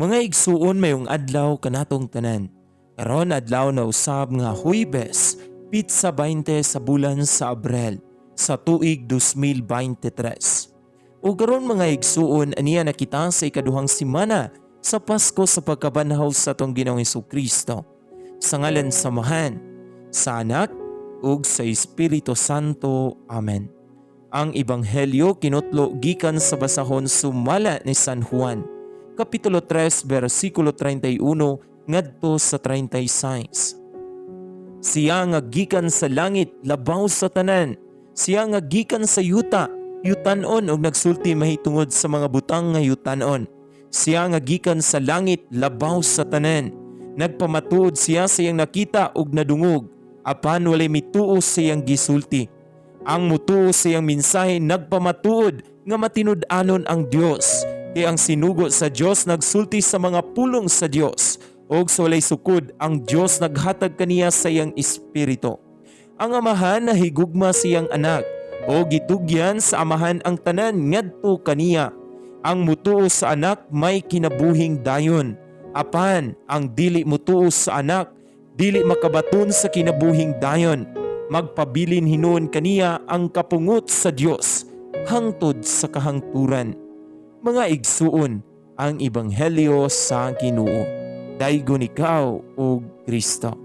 Mga igsuon mayong adlaw kanatong tanan. Karon adlaw na usab nga Huwebes, Pitsa 20 sa bulan sa Abril sa tuig 2023. O karon mga igsuon aniya nakita sa ikaduhang semana sa Pasko sa pagkabanhaw sa atong Ginoong Hesukristo. Sa ngalan samahan, sa Anak ug sa Espiritu Santo. Amen. Ang ebanghelyo kinutlo gikan sa basahon sumala ni San Juan, Kapitulo 3, versikulo 31 ngadto sa 36. Siya nga gikan sa langit labaw sa tanan, siya nga gikan sa yuta, yutanon og nagsulti mahitungod sa mga butang nga yutanon. Siya nga gikan sa langit labaw sa tanan, nagpamatuod siya sa iyang nakita og nadungog, apan walay mituo sa iyang gisulti. Ang mutuo sa iyang mensahe nagpamatuod nga matinud-anon ang Dios. Kaya ang sinugo sa Dios nagsulti sa mga pulong sa Dios, og sa walay sukod ang Dios naghatag kaniya sa iyang espiritu. Ang amahan nahigugma sa iyang anak, o gitugyan sa amahan ang tanan ngadto kaniya. Ang mutuo sa anak may kinabuhing dayon, apan ang dili mutuo sa anak dili makabaton sa kinabuhing dayon. Magpabilin hinuon kaniya ang kapungot sa Dios hangtod sa kahangturan. Mga igsuon, ang ebanghelyo sa Ginoo. Daygon ikaw, o Kristo.